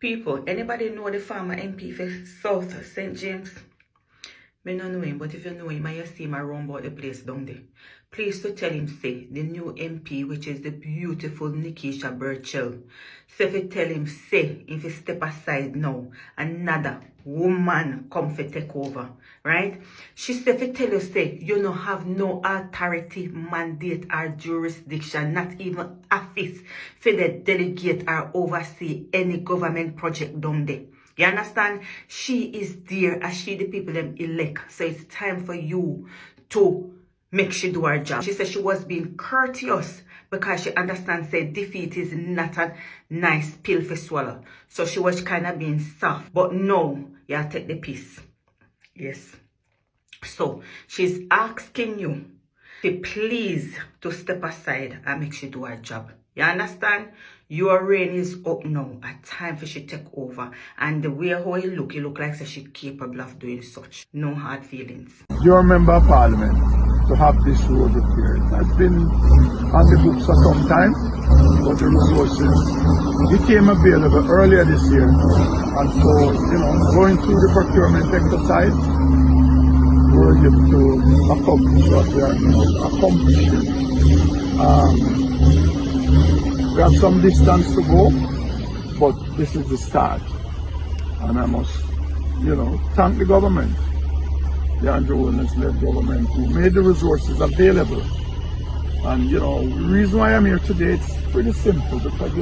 People, anybody know the former MP for South St. James? Me no know him, but if you know him and you see him around about the place down there, please to tell him say the new MP, which is the beautiful Nikisha Burchill, so if you tell him say if you step aside now, another woman come for take over, right? She said if you tell you say you no have no authority, mandate or jurisdiction, not even office for the delegate or oversee any government project down there. You understand? She is there as she the people them elect. So it's time for you to make she do her job. She said she was being courteous because she understands that defeat is not a nice pill for swallow. So she was kind of being soft. But no, you take the piece. Yes. So she's asking you to please to step aside and make she do her job. You understand? Your reign is up now. A time for she take over. And the way how you look like so she capable of doing such. No hard feelings. You're a member of parliament to have this road repaired. It's been on the books for some time, but the resources became available earlier this year. And so, going through the procurement exercise, we're able to accomplish what we are now accomplishing. We have some distance to go, but this is the start. And I must, thank the government, the Holness-led government, who made the resources available. And, the reason why I'm here today, it's pretty simple, because,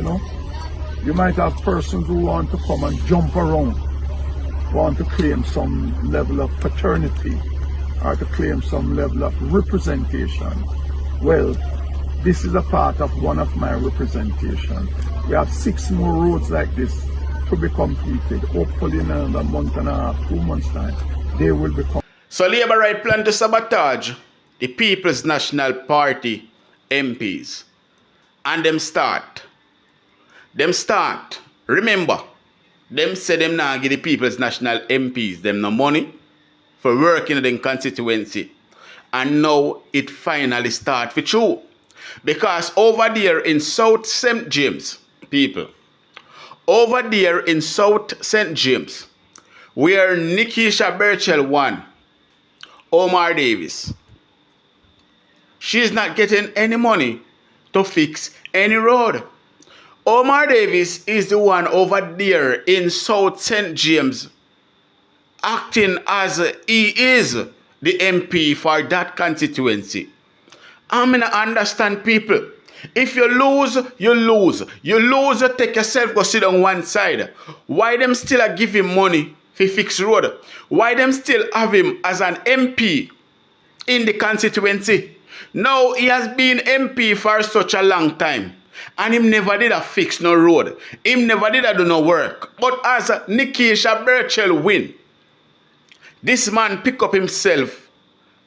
you might have persons who want to come and jump around, want to claim some level of paternity, or to claim some level of representation. Well, this is a part of one of my representation. We have 6 more roads like this to be completed. Hopefully in another month and a half, 2 months time, they will become. So Labour right plan to sabotage the People's National Party MPs. And them start. Remember, them say them now give the People's National MPs them no money for working in the constituency. And now it finally start for true. Because over there in South St. James, people, over there in South St. James, where Nikisha Burchill won, Omar Davis, she's not getting any money to fix any road. Omar Davis is the one over there in South St. James, acting as he is the MP for that constituency. I mean, I understand people. If you lose, you lose. You lose, you take yourself, go sit on one side. Why them still are giving money for fix road? Why them still have him as an MP in the constituency? Now, he has been MP for such a long time. And him never did a fix no road. Him never did a do no work. But as Nikisha Burchill win, this man pick up himself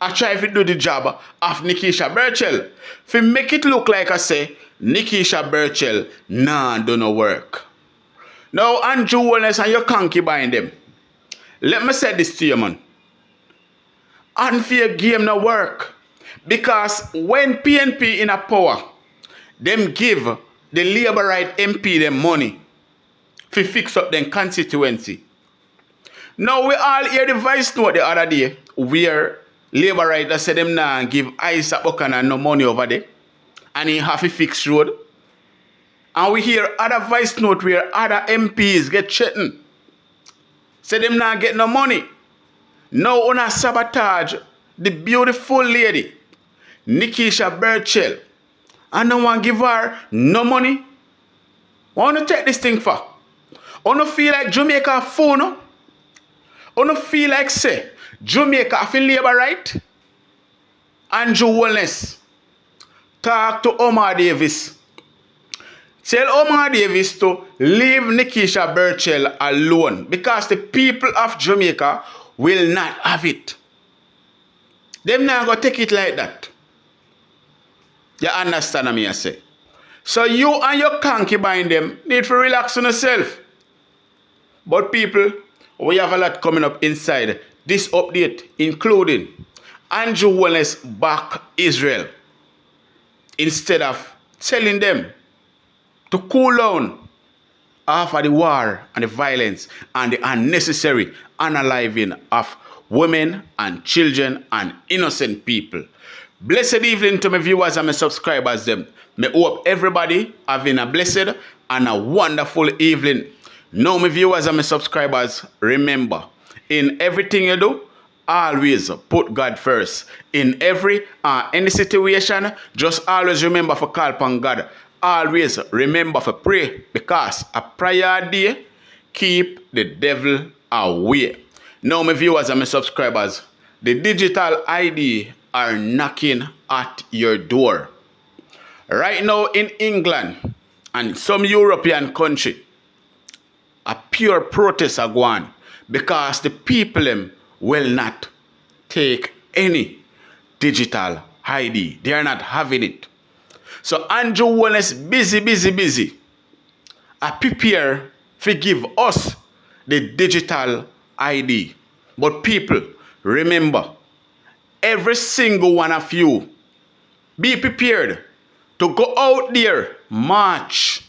I try to do the job of Nikisha Burchill. If make it look like I say, Nikisha Burchill, nah, do no work. Now, Andrew Holness and your concubine them. Let me say this to you, man. Unfair game no work. Because when PNP in a power, them give the Labour right MP them money to fix up them constituency. Now, we all hear the voice note the other day where Labour right said them nah give Isaac Buchanan no money over there. And he have to fix road. And we hear other voice note where other MPs get threatened. Say them nah get no money. Now on a sabotage the beautiful lady, Nikisha Burchill. And no one give her no money. Want to take this thing for? Want to feel like Jamaica phone? Want to feel like say Jamaica have Labour right? Andrew Holness. Talk to Omar Davis. Tell Omar Davis to leave Nikisha Burchill alone because the people of Jamaica will not have it. Them not going to take it like that. You understand what I say? So you and your concubine them need to relax on yourself. But people, we have a lot coming up inside this update, including Andrew Holness back Israel. Instead of telling them to cool down, off of the war and the violence and the unnecessary unaliving of women and children and innocent people. Blessed evening to my viewers and my subscribers them. Me hope everybody having a blessed and a wonderful evening. Now my viewers and my subscribers, remember, in everything you do, always put God first. In any situation, just always remember to call upon God. Always remember to pray, because a prayer day keep the devil away. Now my viewers and my subscribers, the digital ID are knocking at your door. Right now in England and some European country, a pure protest are going on because the people will not take any digital ID. They are not having it. So Andrew Holness busy. I prepare to give us the digital ID. But people, remember, every single one of you, be prepared to go out there, march,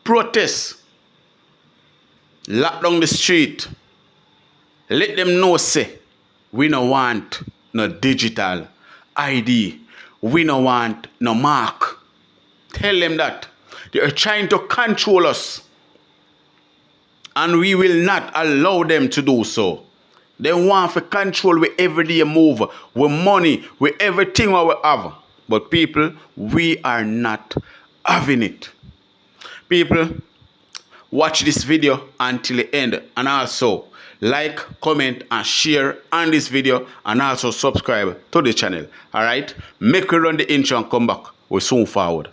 protest, lock down the street. Let them know, say, we no want no digital ID. We no want no mark. Tell them that. They are trying to control us. And we will not allow them to do so. They want to control with everyday move, with money, with everything we have. But people, we are not having it. People, watch this video until the end. And also, like, comment, and share on this video. And also subscribe to the channel. Alright? Make we run the intro and come back. We'll soon forward.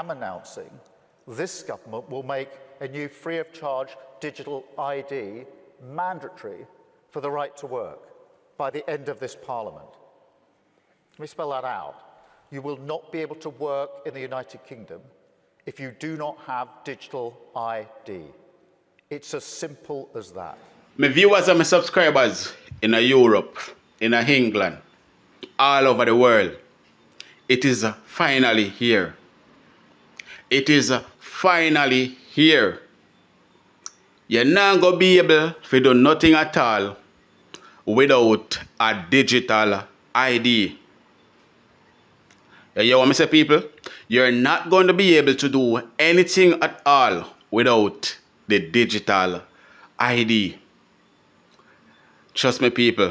Announcing this government will make a new free of charge digital ID mandatory for the right to work by the end of this Parliament. Let me spell that out. You will not be able to work in the United Kingdom if you do not have digital ID. It's as simple as that. My viewers and my subscribers in Europe, in England, all over the world, it is finally here. It is finally here. You're not going to be able to do nothing at all without a digital ID. You want me to say, people? You're not going to be able to do anything at all without the digital ID. Trust me, people.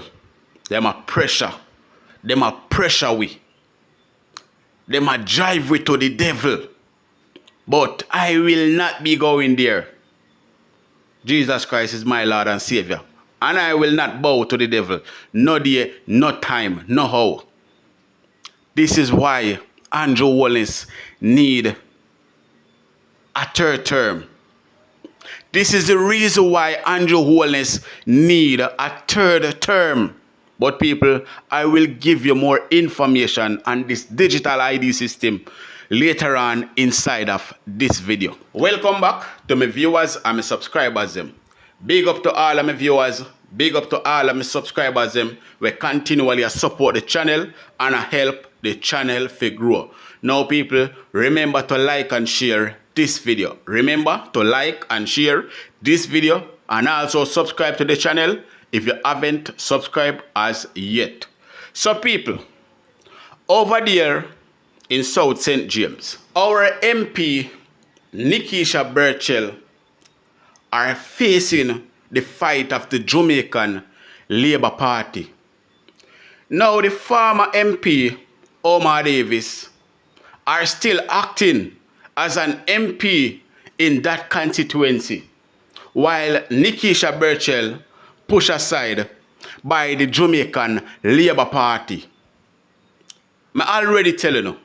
Them a pressure. Them a pressure we. Them a drive we to the devil. But I will not be going there. Jesus Christ is my Lord and Savior. And I will not bow to the devil. No day, no time, no how. This is why Andrew Holness need a third term. This is the reason why Andrew Holness need a third term. But people, I will give you more information on this digital ID system later on inside of this video. Welcome back to my viewers and my subscribers them. Big up to all of my viewers, big up to all of my subscribers them. We continually support the channel and help the channel to grow. Now people, remember to like and share this video. Remember to like and share this video and also subscribe to the channel if you haven't subscribed as yet. So people, over there in South St. James, our MP, Nikisha Burchill, are facing the fight of the Jamaican Labour Party. Now the former MP, Omar Davis, are still acting as an MP in that constituency, while Nikisha Burchill pushed aside by the Jamaican Labour Party. I already tell you,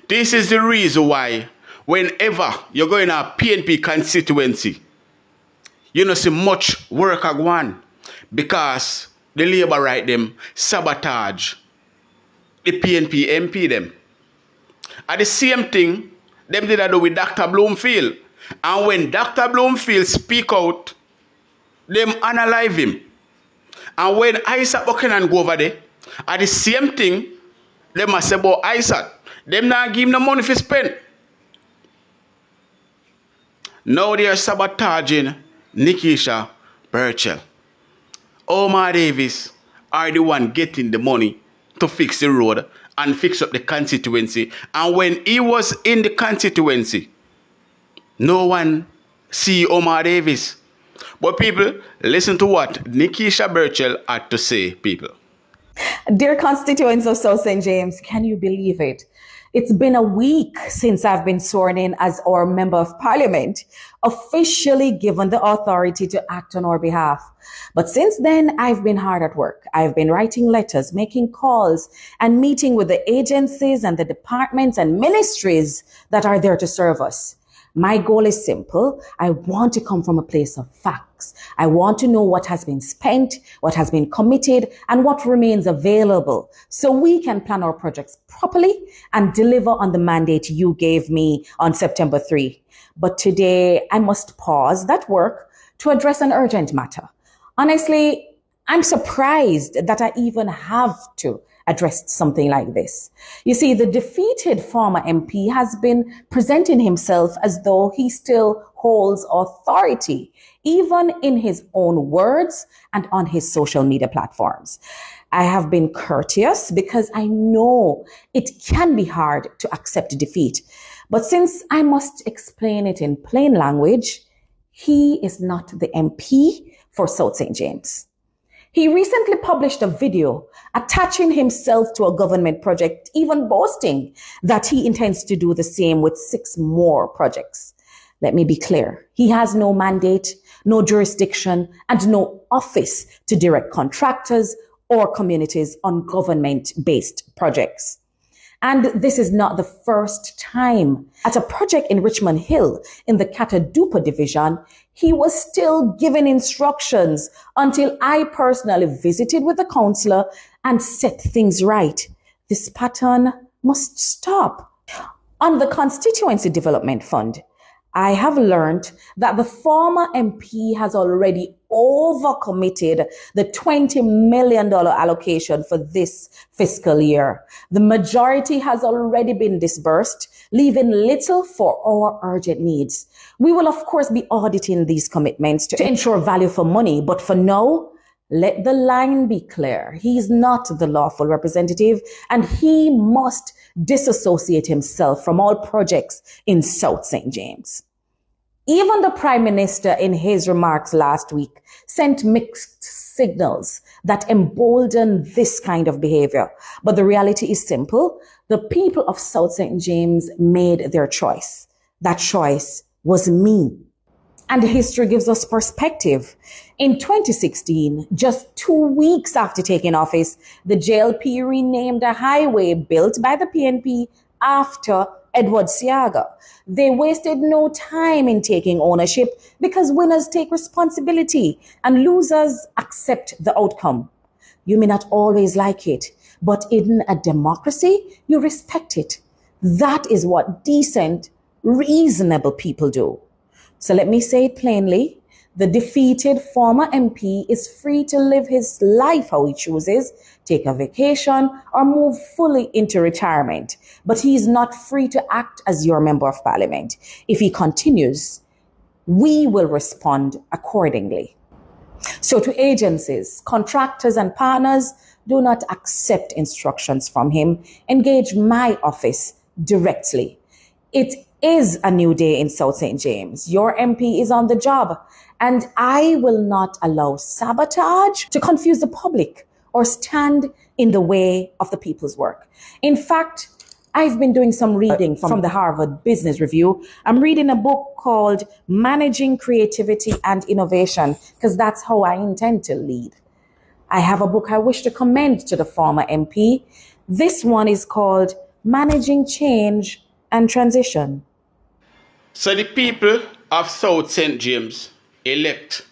this is the reason why whenever you're going to a PNP constituency, you don't see much work going on, because the Labour right them sabotage the PNP MP them. At the same thing, them did that do with Dr. Bloomfield. And when Dr. Bloomfield speak out, them unalive him. And when Isaac Buchanan go over there, at the same thing, they must say about Isaac. Them not give him the money for spend. Now they are sabotaging Nikisha Burchill. Omar Davis are the one getting the money to fix the road and fix up the constituency. And when he was in the constituency, no one see Omar Davis. But people, listen to what Nikisha Burchill had to say, people. Dear constituents of South St. James, can you believe it? It's been a week since I've been sworn in as our Member of Parliament, officially given the authority to act on our behalf. But since then, I've been hard at work. I've been writing letters, making calls, and meeting with the agencies and the departments and ministries that are there to serve us. My goal is simple. I want to come from a place of facts. I want to know what has been spent, what has been committed, and what remains available so we can plan our projects properly and deliver on the mandate you gave me on September 3. But today, I must pause that work to address an urgent matter. Honestly, I'm surprised that I even have to address something like this. You see, the defeated former MP has been presenting himself as though he still holds authority, even in his own words and on his social media platforms. I have been courteous because I know it can be hard to accept defeat. But since I must explain it in plain language, he is not the MP for South St. James. He recently published a video attaching himself to a government project, even boasting that he intends to do the same with 6 more projects. Let me be clear. He has no mandate, no jurisdiction, and no office to direct contractors or communities on government-based projects. And this is not the first time. At a project in Richmond Hill in the Catadupa division, he was still given instructions until I personally visited with the councillor and set things right. This pattern must stop. On the Constituency Development Fund, I have learned that the former MP has already overcommitted the $20 million allocation for this fiscal year. The majority has already been disbursed, leaving little for our urgent needs. We will, of course, be auditing these commitments to ensure value for money, but for now, let the line be clear. He is not the lawful representative, and he must disassociate himself from all projects in South St. James. Even the Prime Minister, in his remarks last week, sent mixed signals that embolden this kind of behavior. But the reality is simple. The people of South St. James made their choice. That choice was me. And history gives us perspective. In 2016, just 2 weeks after taking office, the JLP renamed a highway built by the PNP after Edward Siaga. They wasted no time in taking ownership because winners take responsibility and losers accept the outcome. You may not always like it, but in a democracy, you respect it. That is what decent, reasonable people do. So let me say it plainly. The defeated former MP is free to live his life how he chooses, take a vacation, or move fully into retirement. But he is not free to act as your Member of Parliament. If he continues, we will respond accordingly. So to agencies, contractors, and partners, do not accept instructions from him. Engage my office directly. It is a new day in South St. James. Your MP is on the job, and I will not allow sabotage to confuse the public or stand in the way of the people's work. In fact, I've been doing some reading from the Harvard Business Review. I'm reading a book called Managing Creativity and Innovation, because that's how I intend to lead. I have a book I wish to commend to the former MP. This one is called Managing Change and Transition. So the people of South St. James elect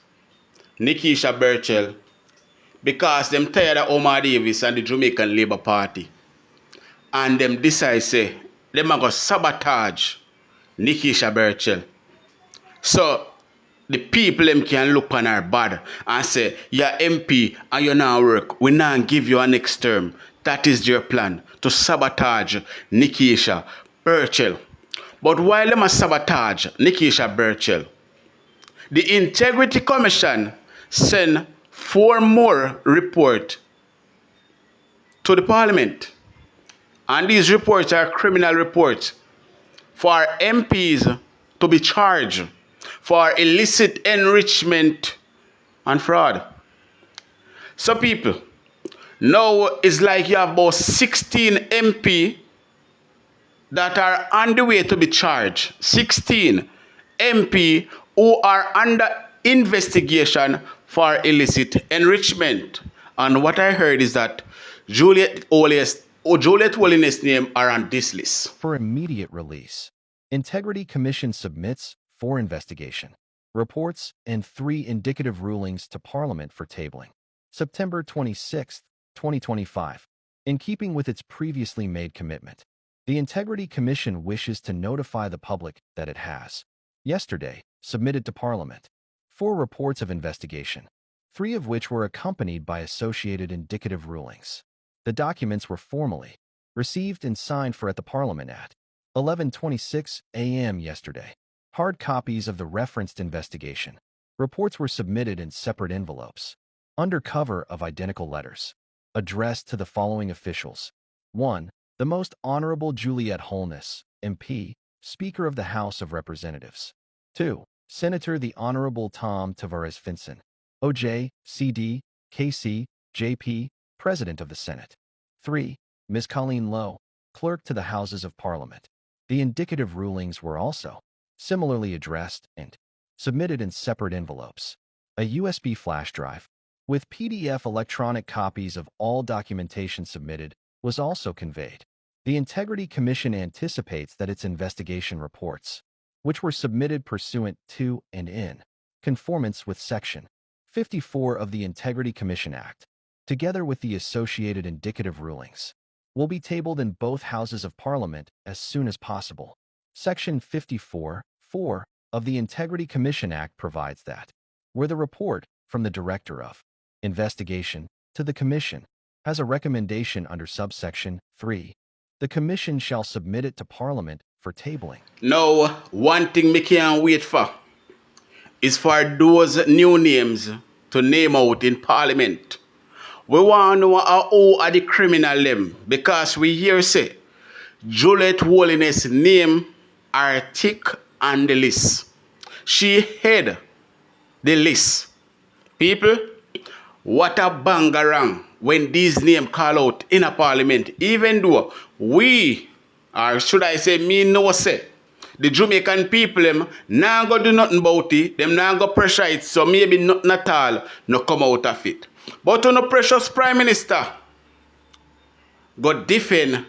Nikisha Burchill because them tired of Omar Davis and the Jamaican Labour Party. And them decide say, them are going to sabotage Nikisha Burchill. So the people them can look on her bad and say, you're MP and you now work. We now give you a next term. That is their plan, to sabotage Nikisha Burchill. But while them a sabotage Nikisha Burchill, the Integrity Commission sent 4 more reports to the Parliament. And these reports are criminal reports for MPs to be charged for illicit enrichment and fraud. So people, now it's like you have about 16 MP that are on the way to be charged. 16 MP who are under investigation for illicit enrichment. And what I heard is that Juliet Holness' name are on this list. For immediate release, Integrity Commission submits 4 investigation reports and 3 indicative rulings to Parliament for tabling. September 26, 2025. In keeping with its previously made commitment, the Integrity Commission wishes to notify the public that it has, yesterday, submitted to Parliament 4 reports of investigation, 3 of which were accompanied by associated indicative rulings. The documents were formally received and signed for at the Parliament at 11:26 a.m. yesterday. Hard copies of the referenced investigation reports were submitted in separate envelopes, under cover of identical letters, addressed to the following officials. 1. The Most Honorable Juliet Holness, MP, Speaker of the House of Representatives. 2. Senator the Honorable Tom Tavares Finson, OJ, CD, KC, JP, President of the Senate. 3. Ms. Colleen Lowe, Clerk to the Houses of Parliament. The indicative rulings were also similarly addressed and submitted in separate envelopes. A USB flash drive with PDF electronic copies of all documentation submitted was also conveyed. The Integrity Commission anticipates that its investigation reports, which were submitted pursuant to and in conformance with Section 54 of the Integrity Commission Act, together with the associated indicative rulings, will be tabled in both Houses of Parliament as soon as possible. Section 54(4) of the Integrity Commission Act provides that, where the report from the Director of Investigation to the Commission has a recommendation under subsection 3, the Commission shall submit it to Parliament for tabling. Now, one thing me can't wait for is for those new names to name out in Parliament. We want to know who are the criminal them, because we hear say Juliet Holness' name are thick on the list. She head the list. People, what a bangarang when these names call out in a Parliament, even though we, or should I say me no say, the Jamaican people them now go do nothing about it, them now go pressure it, so maybe nothing at all no come out of it. But on the precious Prime Minister go defend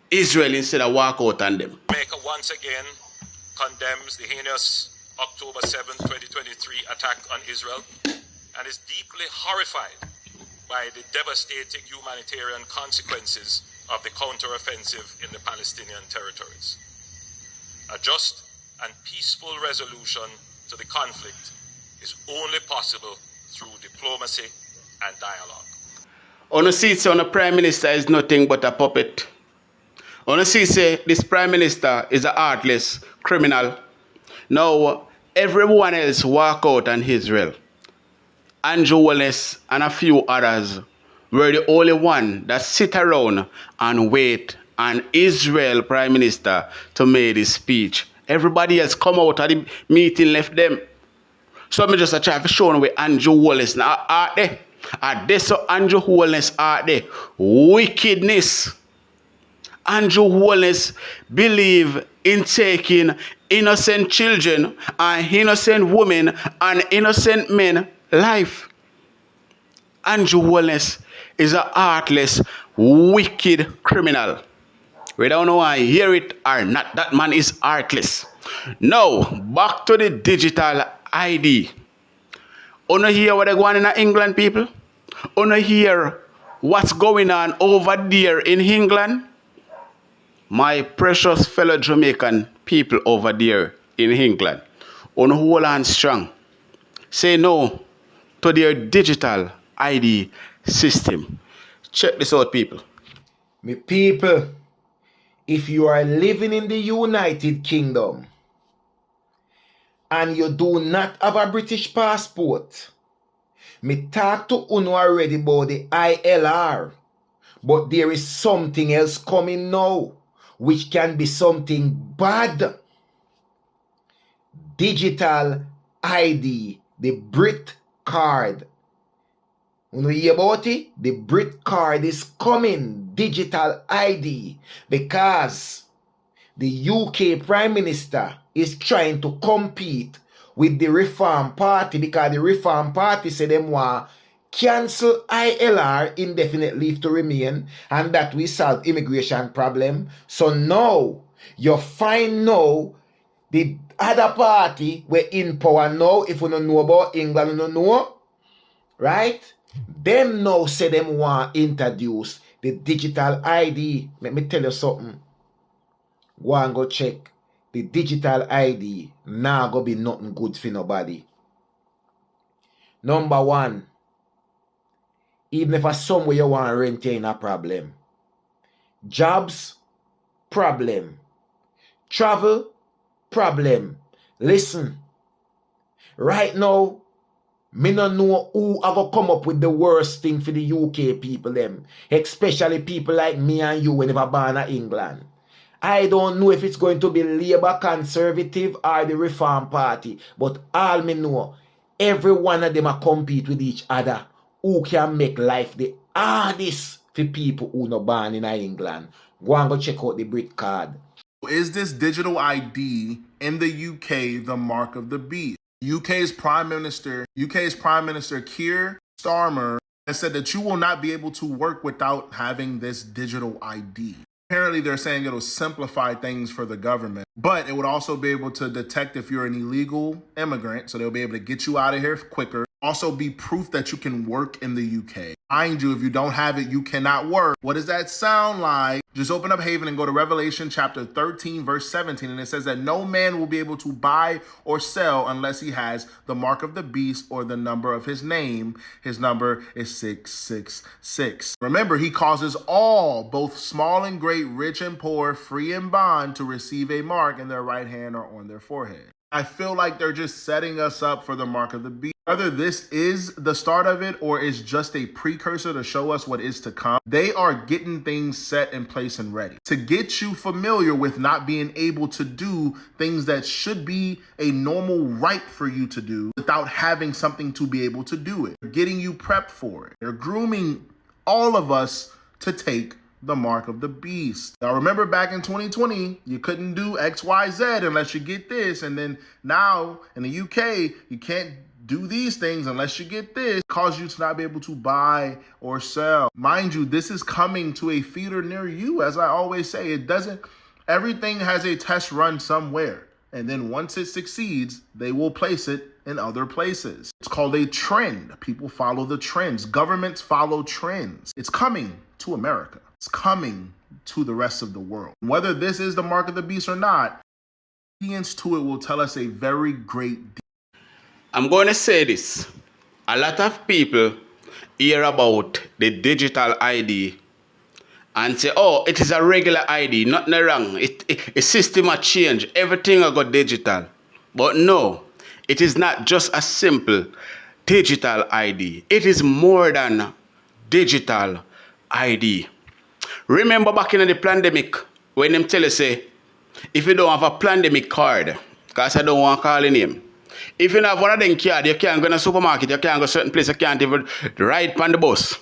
Israel instead of walk out on them. Jamaica once again condemns the heinous October 7, 2023 attack on Israel and is deeply horrified by the devastating humanitarian consequences of the counteroffensive in the Palestinian territories. A just and peaceful resolution to the conflict is only possible through diplomacy and dialogue. On the see say on the Prime Minister is nothing but a puppet. On the see say this Prime Minister is a heartless criminal. Now everyone else walk out on Israel. Andrew Holness and a few others were the only one that sit around and wait on Israel Prime Minister to make his speech. Everybody else come out of the meeting, left them. So me just try to show where Andrew Holness now are there. And this so Andrew Holness are there. Wickedness. Andrew Holness believe in taking innocent children and innocent women and innocent men life. Andrew Holness is a heartless, wicked criminal. We don't know why hear it or not. That man is heartless. Now, back to the digital ID. Wanna hear what they go on in England, people? Wanna hear what's going on over there in England? My precious fellow Jamaican people over there in England, wanna hold on strong. say no to their digital ID system. Check this out, people. Me people, if you are living in the United Kingdom and you do not have a British passport, me talk to Uno already about the ILR, but there is something else coming now, which can be something bad. Digital ID, the Brit card. You know hear about it? The Brit card is coming, digital ID, because the UK Prime Minister is trying to compete with the Reform Party, because the Reform Party say them want cancel ILR, indefinite leave to remain, and that we solve immigration problem. So now, you find now the other party we're in power now. If you don't know about England, you don't know, right? Them now say them want introduce the digital ID. Let me tell you something. Go and go check. The digital ID now go be nothing good for nobody. Number one, even if it's somewhere you want to rent in a problem. Jobs, problem. Travel, problem. Listen, right now, me no know who are gonna come up with the worst thing for the UK people them, especially people like me and you when never born in England. I don't know if it's going to be Labour, Conservative or the Reform Party, but all me know, every one of them are compete with each other. Who can make life the hardest for people who no born in England? Go and go check out the Brit card. Is this digital ID in the UK the mark of the beast? UK's Prime Minister Keir Starmer has said that you will not be able to work without having this digital ID. Apparently, they're saying it'll simplify things for the government, but it would also be able to detect if you're an illegal immigrant, so they'll be able to get you out of here quicker. Also be proof that you can work in the UK. Mind you, if you don't have it, you cannot work. What does that sound like? Just open up Haven and go to Revelation chapter 13, verse 17, and it says that no man will be able to buy or sell unless he has the mark of the beast or the number of his name. His number is 666. Remember, he causes all, both small and great, rich and poor, free and bond, to receive a mark in their right hand or on their forehead. I feel like they're just setting us up for the mark of the beast. Whether this is the start of it or is just a precursor to show us what is to come, they are getting things set in place and ready to get you familiar with not being able to do things that should be a normal right for you to do without having something to be able to do it. They're getting you prepped for it. They're grooming all of us to take the mark of the beast. Now remember, back in 2020, you couldn't do XYZ unless you get this. And then now in the UK, you can't do these things unless you get this. Cause you to not be able to buy or sell. Mind you, this is coming to a theater near you. As I always say, everything has a test run somewhere. And then once it succeeds, they will place it in other places. It's called a trend. People follow the trends. Governments follow trends. It's coming to America. It's coming to the rest of the world. Whether this is the mark of the beast or not, obedience to it will tell us a very great deal. I'm going to say this. A lot of people hear about the digital ID and say, oh, it is a regular ID, nothing wrong. A system has changed. Everything will go digital. But no, it is not just a simple digital ID. It is more than digital ID. Remember back in the pandemic, when them tell you, say, if you don't have a pandemic card, because I don't want to call your name, if you don't have one of them cards, you can't go to the supermarket, you can't go to certain place, you can't even ride on the bus.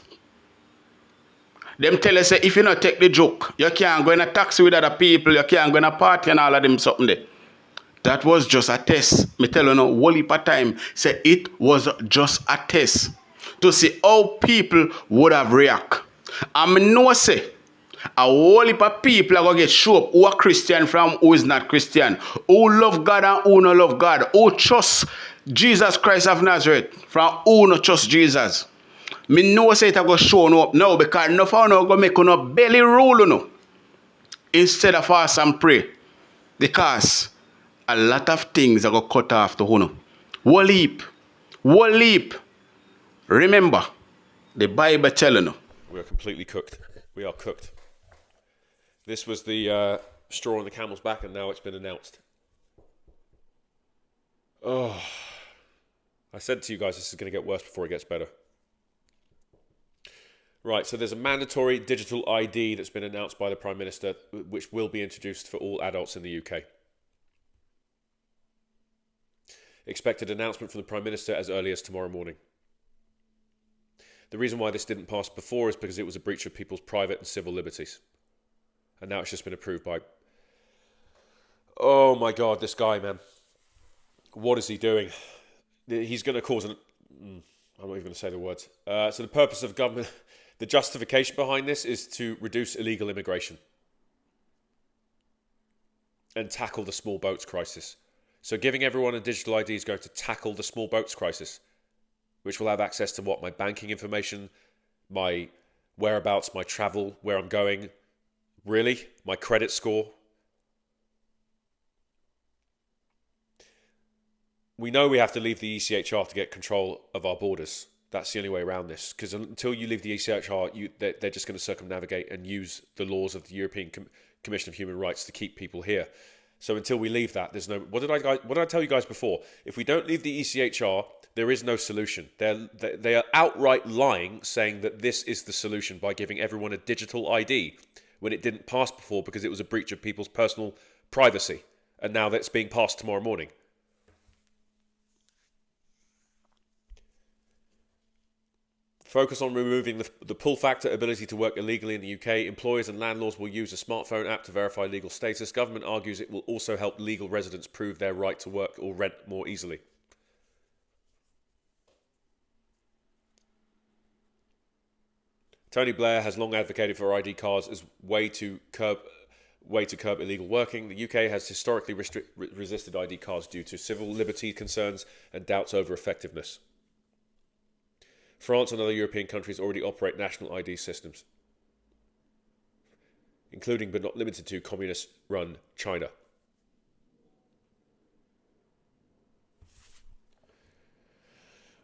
Them tell you, say, if you not take the joke, you can't go in a taxi with other people, you can't go in a party and all of them something there. That was just a test. Me tell you now, whole heap of time, say it was just a test to see how people would have react. And I know, say, a whole heap of people are going to get show up who are Christian from who is not Christian, who love God and who no love God, who trust Jesus Christ of Nazareth from who no trust Jesus. Me know say it are going to show up now because no for no go make no belly roll no instead of fast and pray, because a lot of things are going to cut off to who. Whole heap. Whole leap. Remember, the Bible telling you. We are completely cooked. We are cooked. This was the straw on the camel's back, and now it's been announced. Oh, I said to you guys, this is going to get worse before it gets better. Right, so there's a mandatory digital ID that's been announced by the Prime Minister, which will be introduced for all adults in the UK. Expected announcement from the Prime Minister as early as tomorrow morning. The reason why this didn't pass before is because it was a breach of people's private and civil liberties. And now it's just been approved by... Oh my God, this guy, man. What is he doing? He's going to cause an... I'm not even going to say the words. So the purpose of government... The justification behind this is to reduce illegal immigration and tackle the small boats crisis. So giving everyone a digital ID is going to tackle the small boats crisis, which will have access to what? My banking information, my whereabouts, my travel, where I'm going. Really? My credit score? We know we have to leave the ECHR to get control of our borders. That's the only way around this. Because until you leave the ECHR, they're just going to circumnavigate and use the laws of the European Commission of Human Rights to keep people here. So until we leave that, there's no... What did I tell you guys before? If we don't leave the ECHR, there is no solution. They are outright lying, saying that this is the solution by giving everyone a digital ID when it didn't pass before because it was a breach of people's personal privacy. And now that's being passed tomorrow morning. Focus on removing the pull factor ability to work illegally in the UK. Employers and landlords will use a smartphone app to verify legal status. Government argues it will also help legal residents prove their right to work or rent more easily. Tony Blair has long advocated for ID cards as way to curb illegal working. The UK has historically resisted ID cards due to civil liberty concerns and doubts over effectiveness. France and other European countries already operate national ID systems, including but not limited to communist-run China.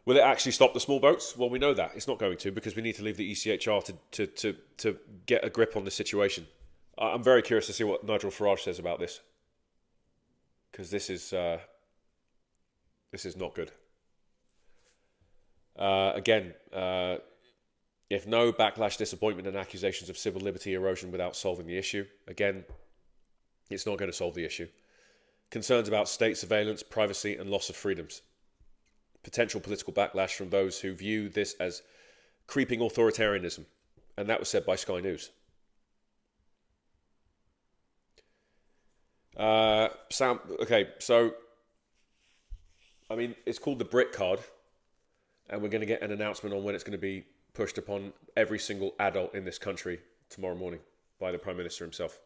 Will it actually stop the small boats? Well, we know that. It's not going to, because we need to leave the ECHR to get a grip on the situation. I'm very curious to see what Nigel Farage says about this, because this is not good. Again, if no backlash, disappointment and accusations of civil liberty erosion without solving the issue, again, it's not going to solve the issue. Concerns about state surveillance, privacy and loss of freedoms. Potential political backlash from those who view this as creeping authoritarianism. And that was said by Sky News. Okay, so, I mean, it's called the Brit card. And we're going to get an announcement on when it's going to be pushed upon every single adult in this country tomorrow morning by the Prime Minister himself.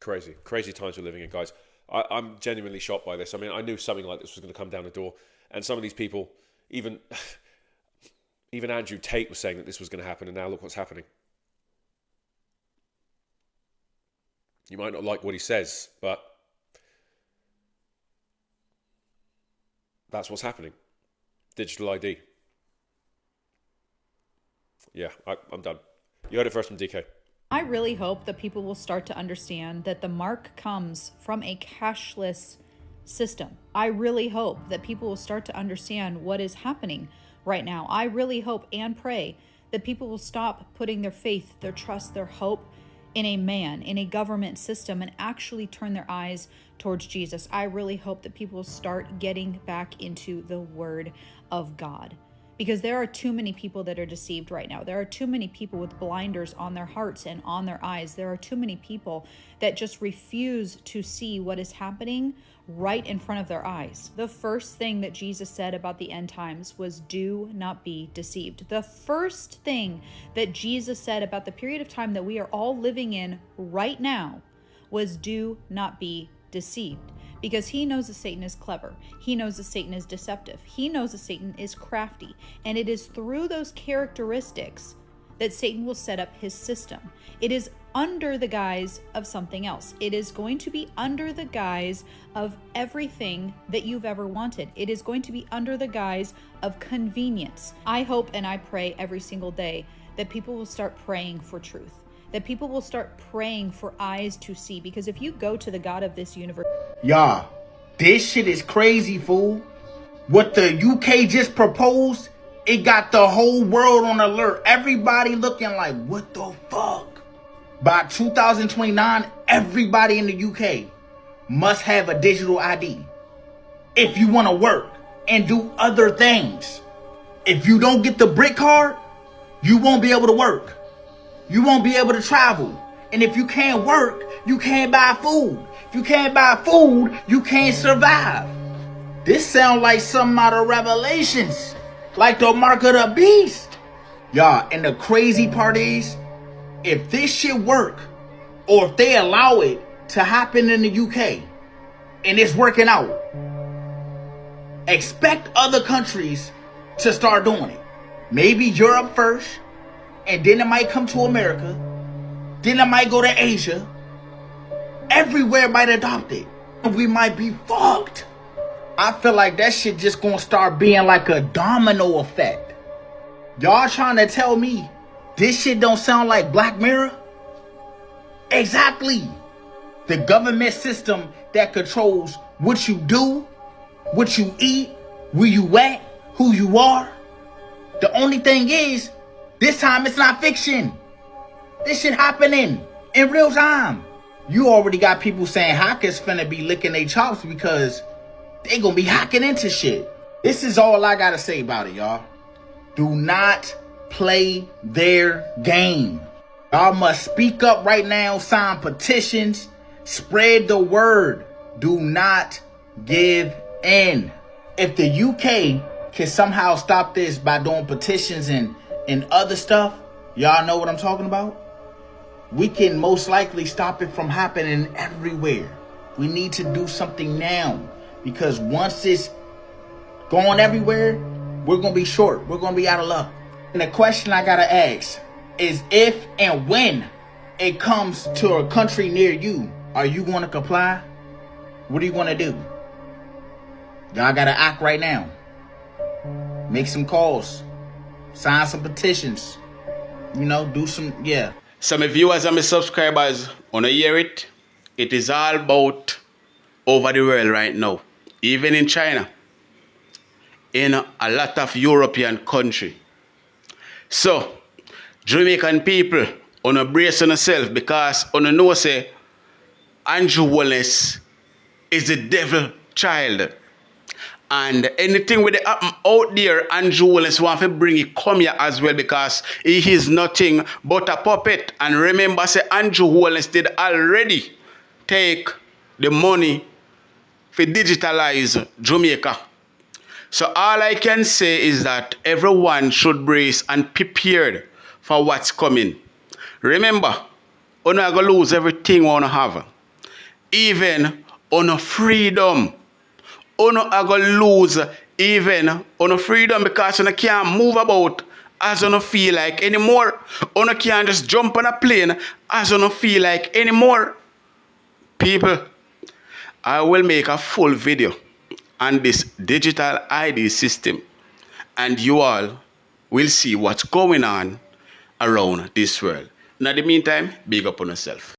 Crazy times we're living in, guys. I'm genuinely shocked by this. I mean, I knew something like this was going to come down the door. And some of these people, even Andrew Tate was saying that this was going to happen. And now look what's happening. You might not like what he says, but that's what's happening. Digital ID. Yeah, I'm done. You heard it first from DK. I really hope that people will start to understand that the mark comes from a cashless system. I really hope that people will start to understand what is happening right now. I really hope and pray that people will stop putting their faith, their trust, their hope in a man, in a government system, and actually turn their eyes towards Jesus. I really hope that people will start getting back into the Word of God, because there are too many people that are deceived right now. There are too many people with blinders on their hearts and on their eyes. There are too many people that just refuse to see what is happening right in front of their eyes. The first thing that Jesus said about the end times was, do not be deceived. The first thing that Jesus said about the period of time that we are all living in right now was, do not be deceived. Because he knows that Satan is clever. He knows that Satan is deceptive. He knows that Satan is crafty. And it is through those characteristics that Satan will set up his system. It is under the guise of something else. It is going to be under the guise of everything that you've ever wanted. It is going to be under the guise of convenience. I hope and I pray every single day that people will start praying for truth, that people will start praying for eyes to see. Because if you go to the God of this universe... Y'all, this shit is crazy, fool. What the UK just proposed, it got the whole world on alert. Everybody looking like, what the fuck? By 2029, everybody in the UK must have a digital ID if you want to work and do other things. If you don't get the brick card, you won't be able to work. You won't be able to travel. And if you can't work, you can't buy food. If you can't buy food, you can't survive. This sounds like something out of Revelations, like the mark of the beast. Y'all, and the crazy part is, if this shit work, or if they allow it to happen in the UK, and it's working out, expect other countries to start doing it. Maybe Europe first, and then it might come to America, then it might go to Asia. Everywhere might adopt it, and we might be fucked. I feel like that shit just gonna start being like a domino effect. Y'all trying to tell me this shit don't sound like Black Mirror? Exactly. The government system that controls what you do, what you eat, where you at, who you are. The only thing is, this time it's not fiction. This shit happening in real time. You already got people saying hackers finna be licking their chops because they gonna be hacking into shit. This is all I gotta say about it, y'all. Do not play their game. Y'all must speak up right now, sign petitions, spread the word. Do not give in. If the UK can somehow stop this by doing petitions and other stuff, y'all know what I'm talking about? We can most likely stop it from happening everywhere. We need to do something now, because once it's going everywhere, we're going to be short. We're going to be out of luck. And the question I got to ask is, if and when it comes to a country near you, are you going to comply? What are you going to do? Y'all got to act right now. Make some calls. Sign some petitions. You know, do some, yeah. Some viewers and my subscribers wanna hear it. It is all about over the world right now. Even in China. In a lot of European countries. So, Jamaican people, wanna brace on yourself, because wanna know say Andrew Holness is the devil child. And anything with the happen out there, Andrew Holness want to bring it come here as well, because he is nothing but a puppet. And remember, say Andrew Holness did already take the money for digitalize Jamaica. So all I can say is that everyone should brace and prepared for what's coming. Remember, we're not going to lose everything we want to have. Even on a freedom. Uno are going to lose even on a freedom, because you can't move about as you feel like anymore. You can't just jump on a plane as you feel like anymore. People, I will make a full video on this digital ID system, and you all will see what's going on around this world. In the meantime, big up on yourself.